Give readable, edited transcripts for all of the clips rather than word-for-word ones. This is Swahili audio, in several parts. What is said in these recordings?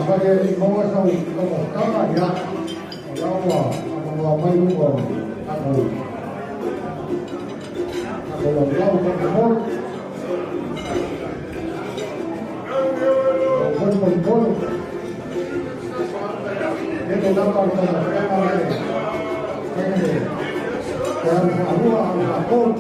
Sebagai penguasa kemukaman ya Allah menguasai umur aku lalu berumur berkumpul itu dapat mengajarkan ini dan Allah apapun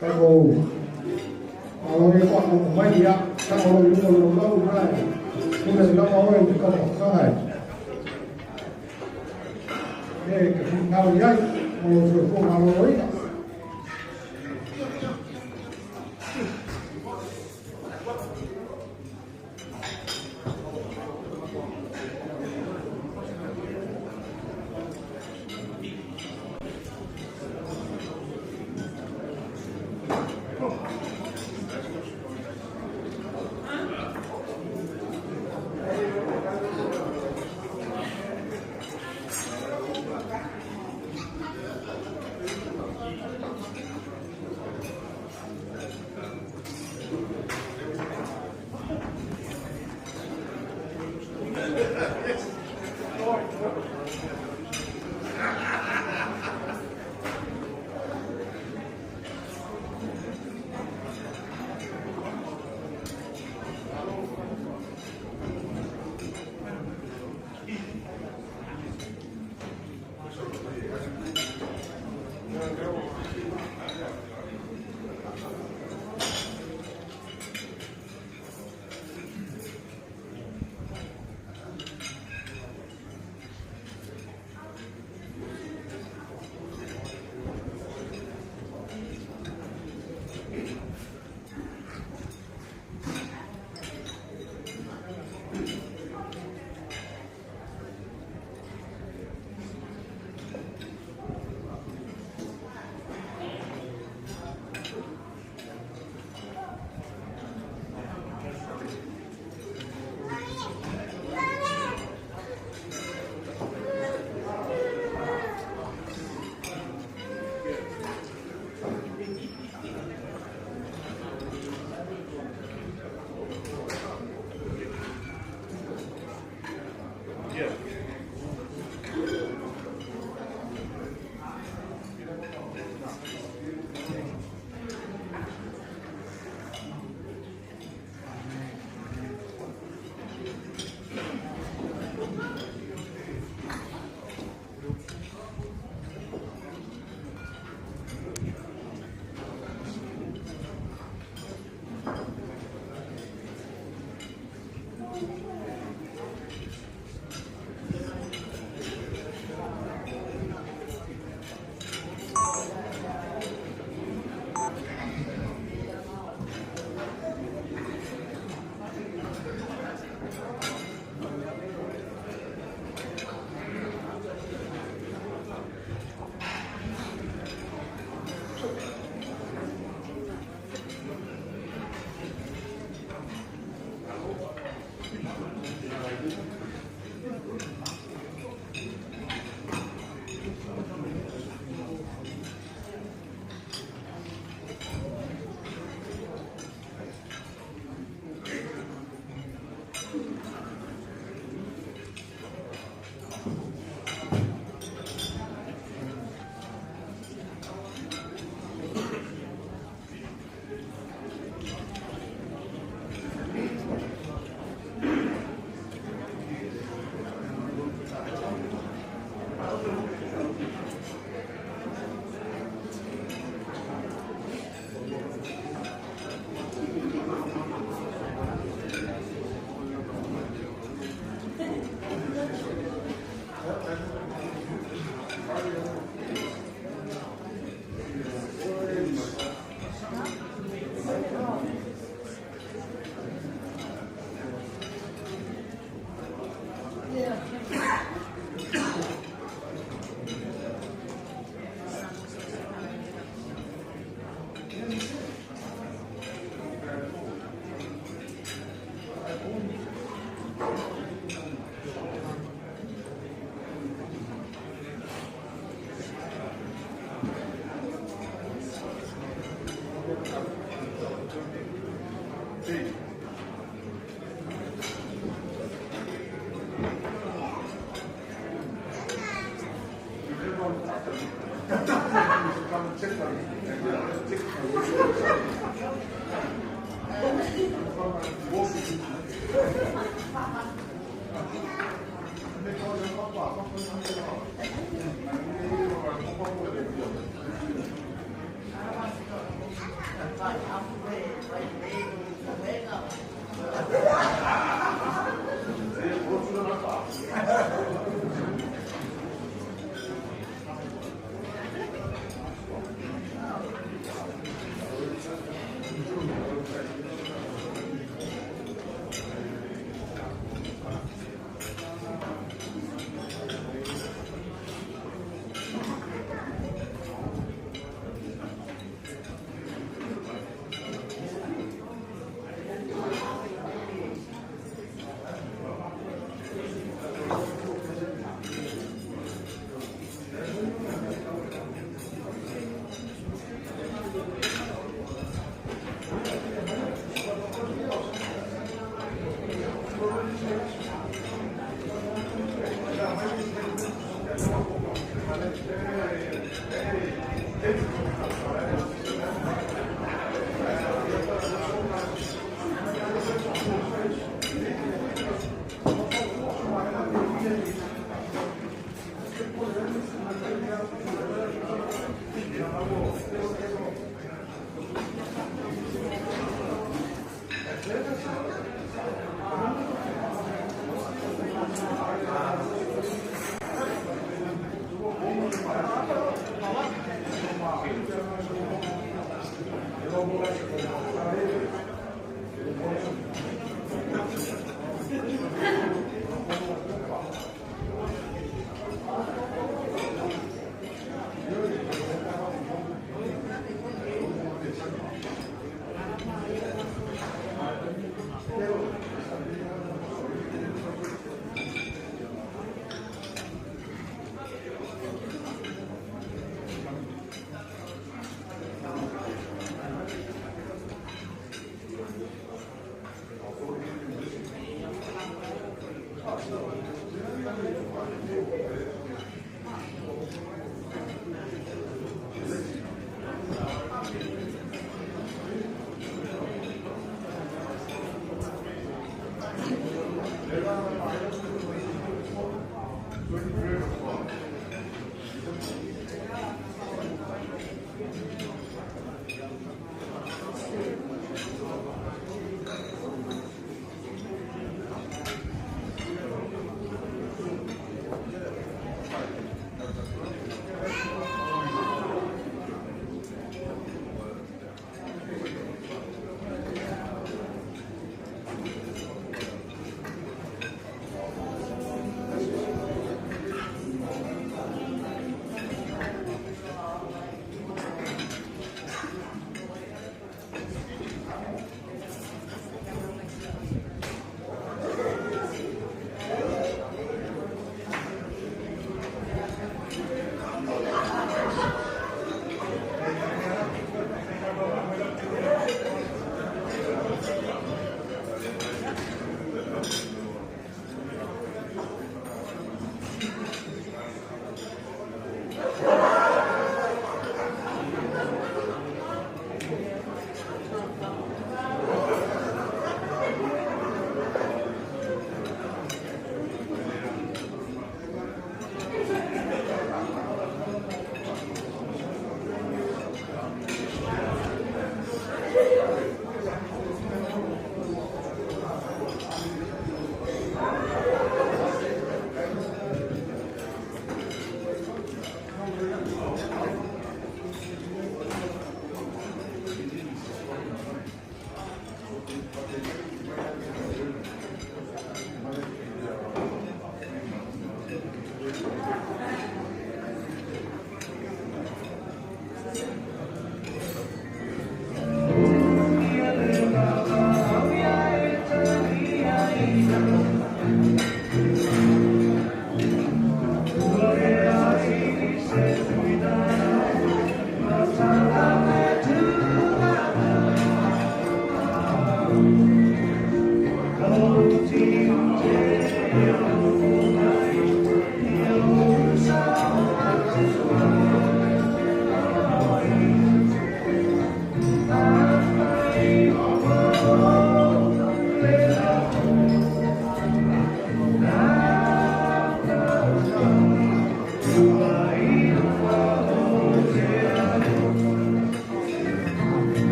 Kalau ini kok mau dia, kalau ini kalau mana, kita sudah mau itu kalau sangat. Kalau dia mau suruh kalau ini.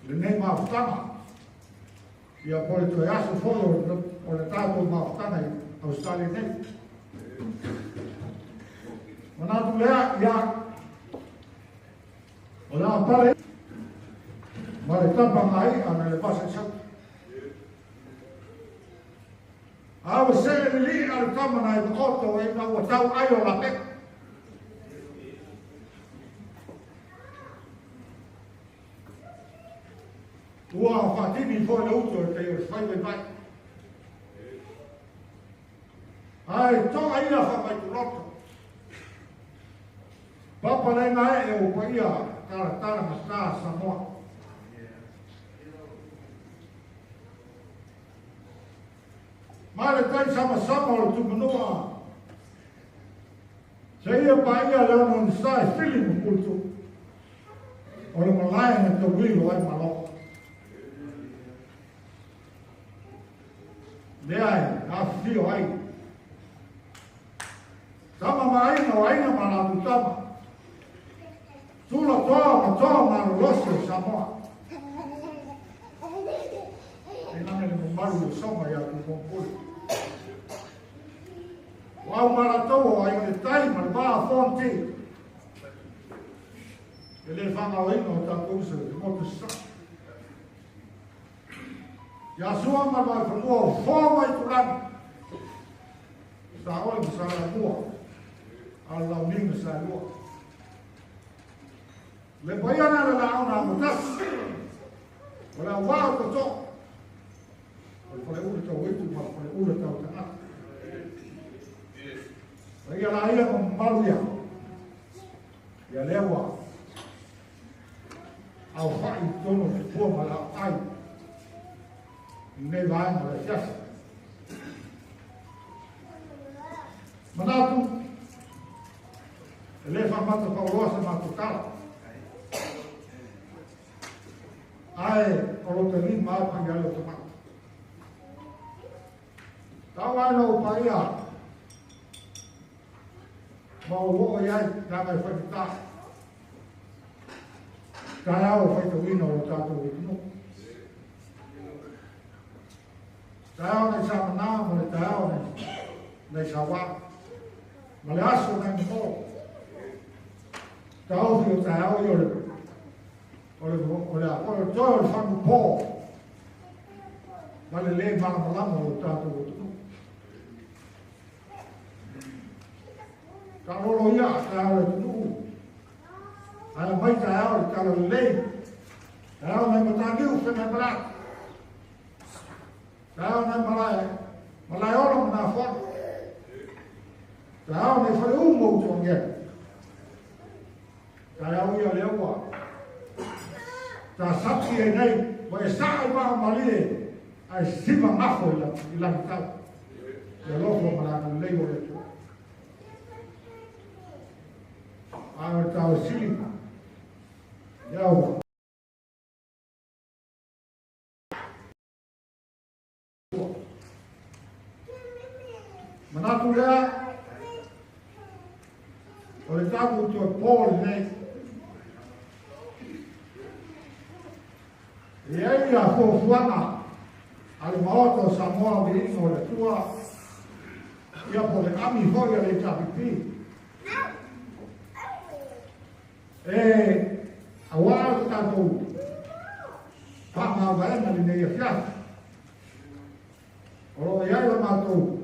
le nei maafutanga. Ia po le toi aso foi o le tātou maafutanga i Australia nei. Mana tu lea ia o le apare ma le tapa mai ana le pasa sa. Awa se le li ala tama na i oto e na ua tau ai o la pe. Ua whatini foi le uto e te o whai mai mai. Ai, tonga ia whawai tu roto. Papa le ngā e o pa ia tara masta Samoa. Ma le tai sama o le tumanua. Se ia pa ia le ono ni stai fili mo kultu. O le malai na te wilo ai malo. Le ai, a fio ai. Tama maaina o aina mana tutama. Tula toa manu losi Samoa. E nane le maru o soma ia ku kompuri. Wau maratoa ai le tai ma le waa fonti. E le whanga o ino o tātou se le motu sa. Ia sua ma mai whanua o whoma i turani. Sa oi ma sa la mua. Ala lau ninga sa lua. Le baiana le la auna amutas. O le wao to. O le ule tau itu ma o le ule tau tanga. O ia la ia ma malu ia. Ia lewa. Au whai tono te pua ma la ai. I nei vai ma le fiasa. Manatu. E le whamata paurosa ma tutala. Ai, o lo te rin maa pangi alo te mata. Tau aina o paia. Ma o wo iai, tāngai whakita. Tai au whaita wina o tātou i tunu. Tai au nei sa mana, ma le tai au nei sa wā. Ma le aso nei mō. Tau fi o tai au i o le toi o le whangu pō. Ma le malama o tātou o tunu. Ka rolo ia, tai au le tunu. Ai mai tai au le talo le lei. Tai au nei matangiu whenai barat. Tai au nei malai olo mana whanu. Tai au nei whare umo uto ngea. Tai au ia le ua. Ta sapsi e nei, wa e saa i maha malie, ai sima ngafo i la tau. Ia lofo marana lei o le tu. Ai tau sili. Ia ua. Manatu lea, o le taku tu e pōli nei, e ei a fofuana ale maoto Samoa vi ino le tua ia po le ami hoi le tapipi e awal tatou whama waena li nei a fiat o iai la matou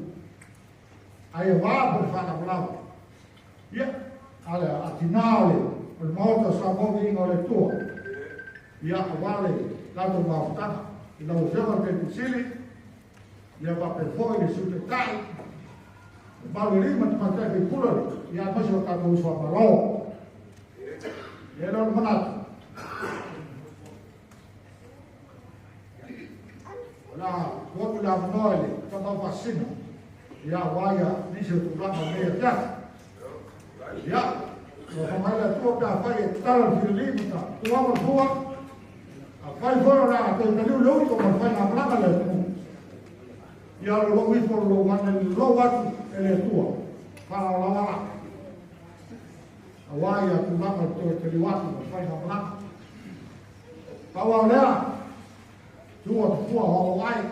ai a wāpore whana walawa ia ale atinale o le maoto Samoa vi ino le tua ia awale tato maafutana, i lau whiawa te kusili, ia wape foi le sute tai, e malu rima te matai pe pulari, ia masi o tato uswa maro. Ia lau manatu. La, wotu la manoele, tama wasina, ia waia nisi o tuklama mea tiata. Ia, o kamaila tua pia whai e tala whirilima, tuama tua, fai fora na te taliu leu ko ma fai na plana le tu ia lo wi for lo wan le lo wat ele tua para la wala awai tu ma to te li wat ma fai na plana Pau lea, tua tua ho ai.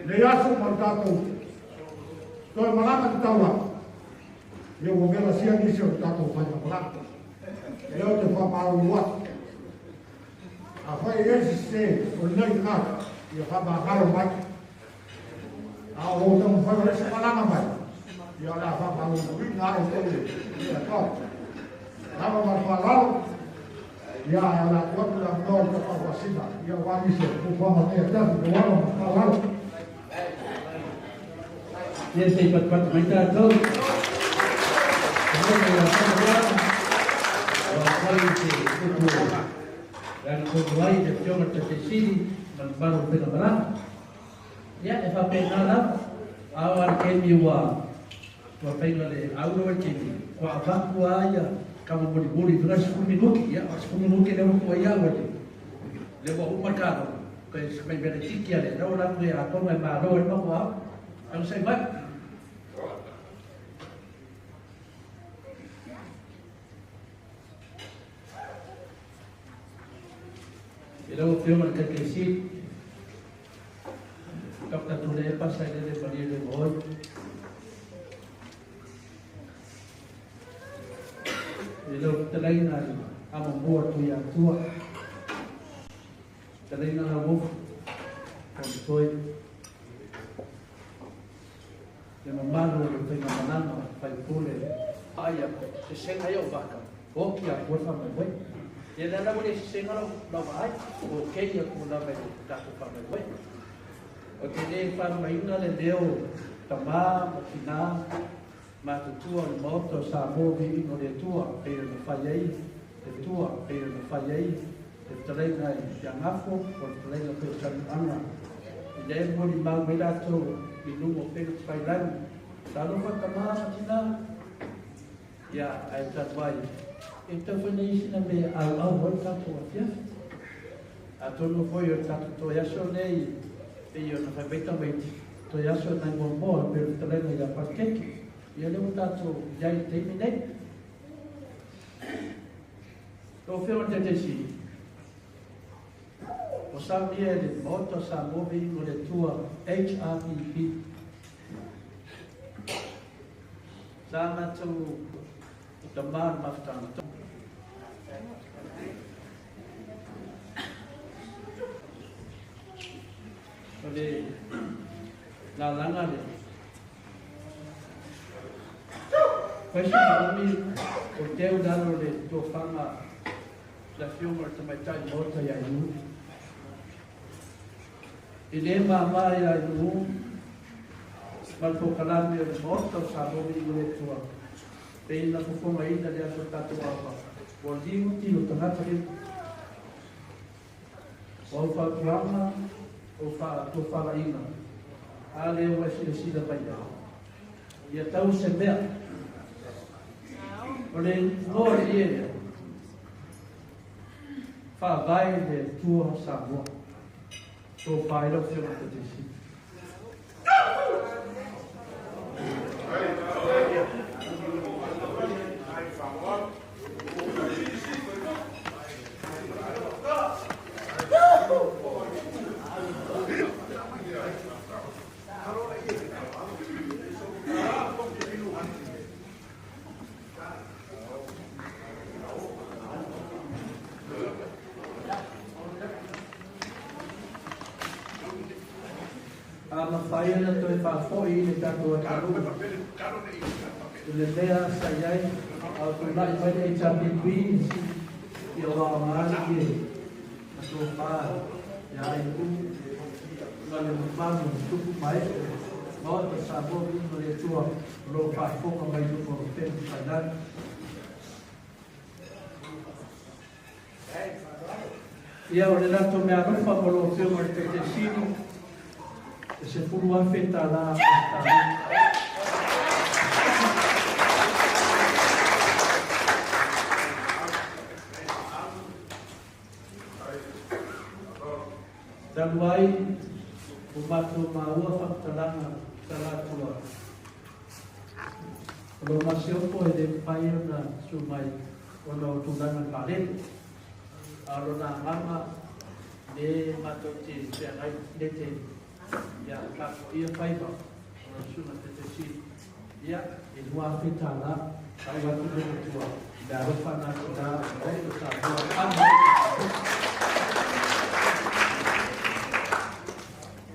Le aso martato. Toi malama tawa. Eu vou ver assim a missão do tato faz lá. Eu te vou para o outro. A foi esse se, o nem nada. Eu vou para o mais. A outra não foi esse malama mais. Eu lá vou para o outro, nada ele. É top. Tava falando. Ya la cuando la no la vacina ya va a decir por favor me está bueno falar Dia cepat-cepat minta tu. Dan kubuai de pion tertesidi baru benar. Ya eva penala awal kemiwa. Wa penale awal kemi. Wa bakwa kamu buri-buri durante 10 minutos, ya, 10 minutos ele não foi água ali. Levou um mercado, que se me beneficia ali, não lá que a toma é malo, é não há, não sei mais. Ele é o filme que cresci, captatura é passar ele de Maria de Boi. Ele terlei na amor tu ya tua terlei na amor quando foi de mamalo eu tenho banana vai pule aya se senga eu vaca o que a força me vai ele não vai se senga não vai o que ia com na vai tá com me vai o que ele faz mais ainda ele deu tamar maquinar ma tua moto sa movi no le tua per no fallei le tua per no fallei te trena ya ngafo por trena per san ana ile mo di mang melato minumo per spailan salo fa kama satina ya ai tatvai então foi nisso na me ao volta to ya atono foi o tato to ya sonei e io non fa beta beti to ya so na ngombo per trena ya parquet e ele tato já terminei. O filme de desse. O sabia de moto sa movi no de tua HRPP. Sama tu tamar maftan. Oleh la langa de Questo o teu dado de tua fama da filme também está em volta e aí e lembra a Maria do mas por falar de volta sabe de tua tem na forma ainda de acertar tua o dia tiro também para o programa o tu fala ainda ali eu acho que da paia e então se vê oleh no dia fa vai de tua sabor to pai do filho que disse Saya na to fa fo ini ta to karu le dea sayai au to la i vai cha bi bi yo la ma ki to fa ya i ku la le ma tu mai no to sa bo bi no le tu lo fa fo ko mai tu ko te fa dan ya o le la to me a fa po lo fe mo te te sini se furu afeta lá Daluai umatu maua faktalanga salatua lo masio po de paia na sumai ono tulana kale alona mama le matoti se ai lete ya ka ia faiva suna te si ya e lua fitala ai wa tu tua da rofa na da ai ta tua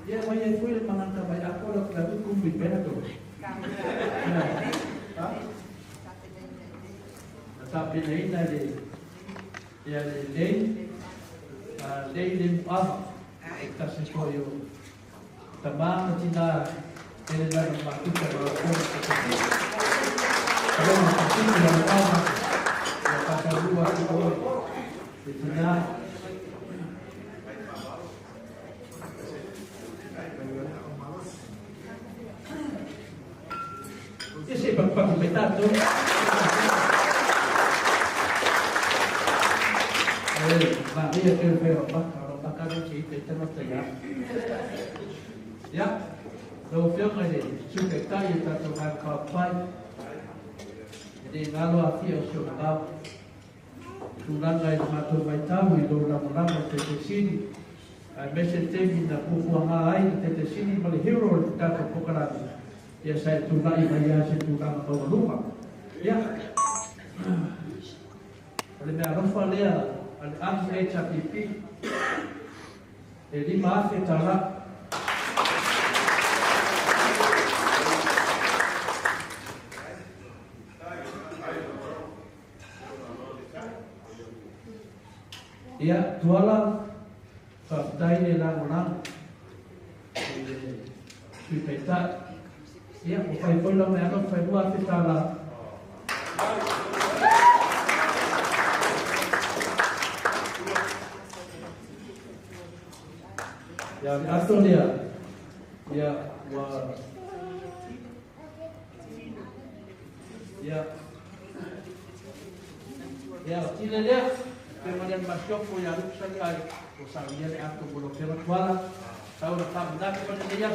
ya wa ye fui mananta bai aku la ka ku mi pena to tapi nei na le ya le Leilin Pah, kasi ko yung tamang tina kailan ang makita ng mga kaya makikita ng mga nakakaluwa ito tina kasi pagpagpitan doon Maria que veo para para que te tenemos ya ya lo veo que su detalle está tocando capai de ngalo afio su ba tulanga i mato baitau i do la morama te sini a mese temi na pufuanga ai te sini mali hero ta ko pokarani ya sai tulai maya se tulanga ko lupa ya ole me arofa lea al HPP e lima afetara ya tuala fatai le langonang pipeta ya fai poi la me ano fai dua afetara ya atau dia ya wa ya tidak dia kemudian masuk punya lupa sekali usahanya aku belum kira kuala tahu tak benar kepada dia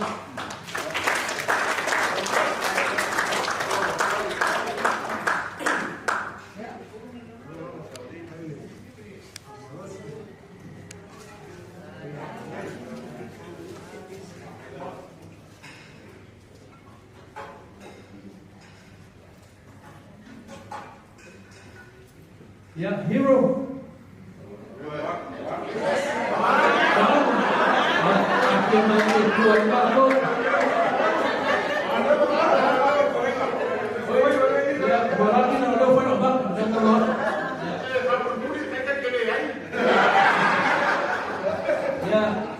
ya hero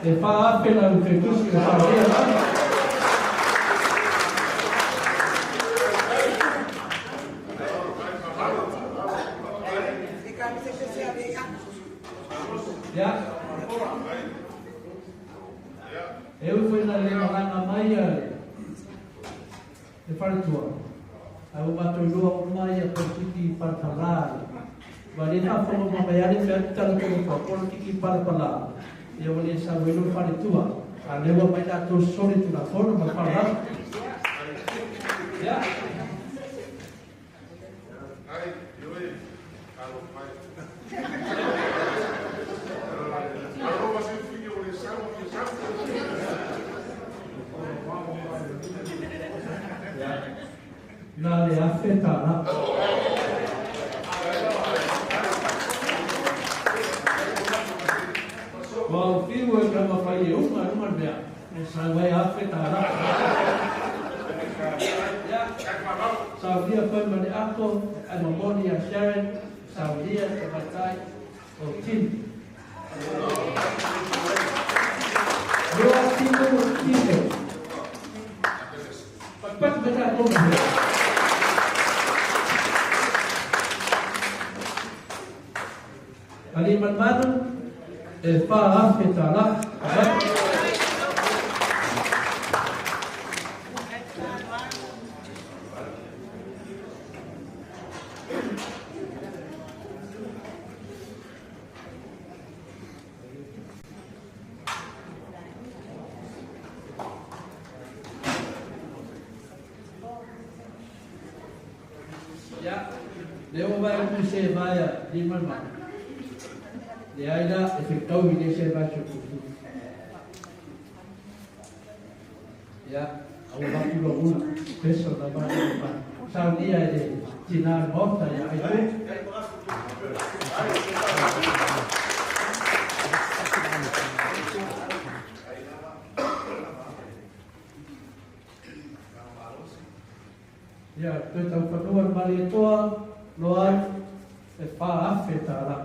ya fa pela o que tu se ya eu fui na lema maia de fartua eu bato lua maia por kiki partalar valina fomo maia de fertal ko por kiki partalar eu vou sa velo fartua a lewa mai da to sori tu na forma parlar ya na le afetara Well, if you were to have a you, I don't know. It's a way off it. So, here, when the apple and the body are sharing, so here, the side of tin. You are single, but better over here. Kalimat baru Fa'af ta'ala ya, dewa bayar mesti bayar di mana? Le aina e whikau I le se vaso kutu. Ya, au watu lo una, peso na mana pa. Sau dia e tina mota ya ai tu. Ya, tu tau whanua mari toa, loai, e wha awhi tā rā.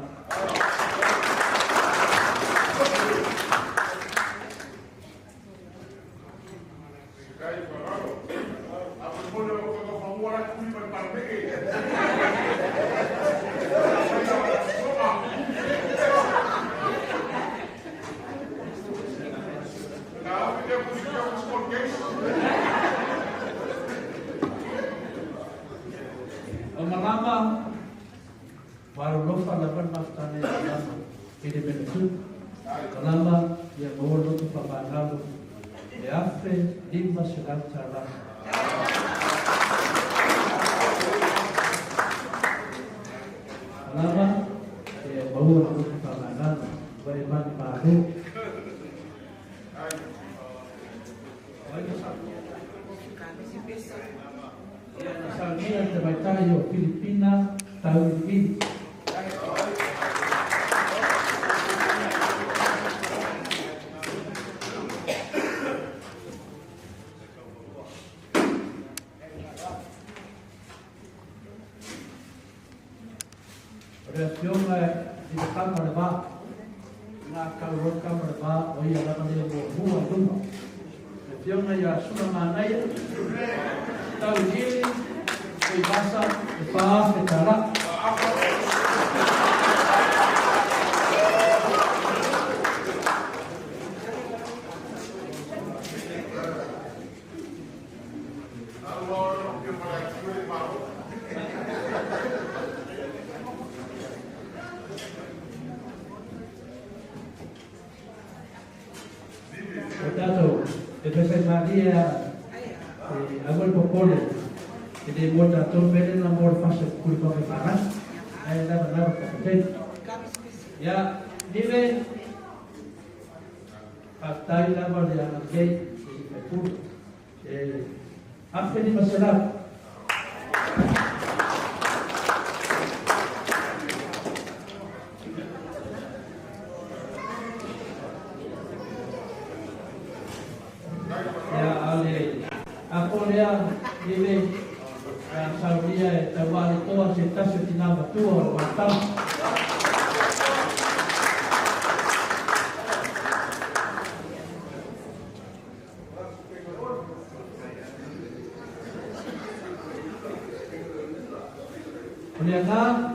O malama, waru lofa lapan maftane malama, kiri benetu, malama, ia mawar lotu pamanalu, e afe, lima sedang cara. Malama, ia mawar lotu pamanalu, baiman maru. Salmina de Baitayo, Filipina, Tauripin. Reación de cámara va, la cámara va, hoy a la manera de Bua. Reación ya suma manaya. Tahu diri, bahasa, lepas, cara. Portanto, Eva Maria agora popolo que de muita todo bem na mor faz por qualquer parar aí leva capitão ya vive hasta aí leva de alguém e por até de masalah ya ali ako niya vive Saudia e tawali toa se tasu tinama tua o watau. Kuliana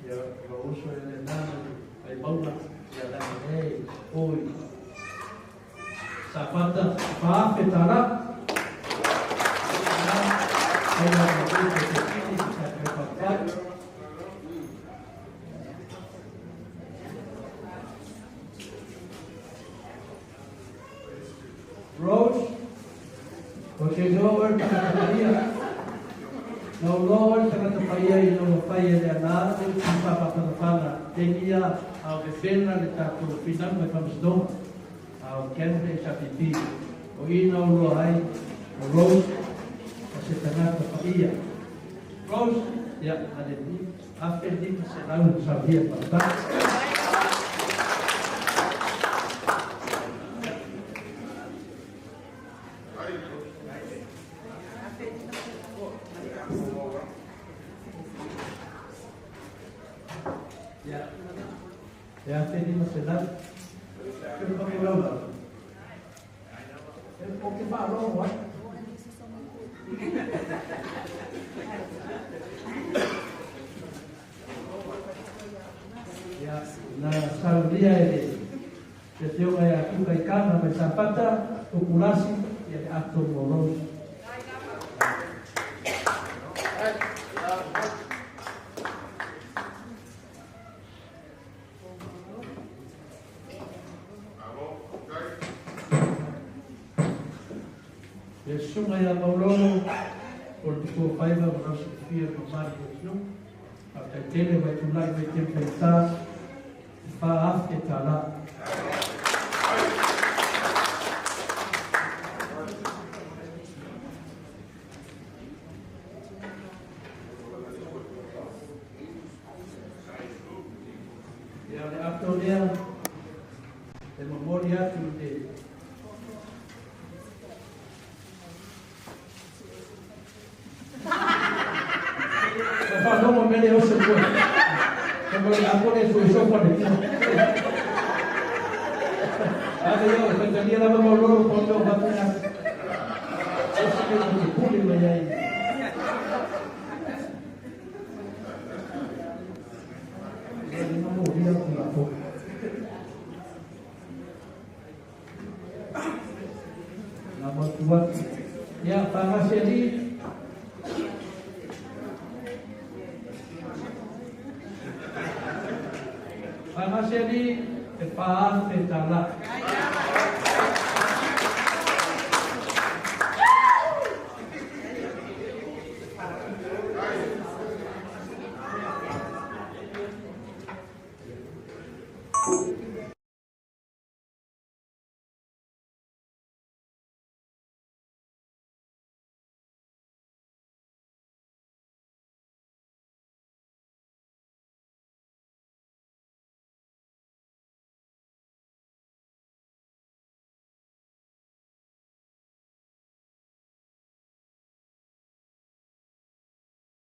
ya uso ele nana ai bauna ya dane oi Sapata pa petara ayah itu ini saya dapat Rose porque lower kaya no lower kaya ino fire de nada kita papapana tenia ao defender de tato final me vamos dom ao kente chapipi o ino lo ai o Rose se tanaka kaya Rose ya ada di after di selalu sabia papa ya tadi masalah kita pakai lawan oke pak lawan ya na Saudia ini setiap kayak aku ikan sampai sapata populasi ya atur bolos sungai yang Paulo por tipo faiva para sofia por Marcos, não? tele vai tunai vai te pensa fa e tala. Ya le aktoria e memoria tu de no mo mele o se ko como aku ni susu ko ni ada yo se tenía la mo lo ko lo ba na o se ke ni puli me ai ni mo dia ko la ko na mo tuat ya pangaseli Pangasya ni Paan Petala.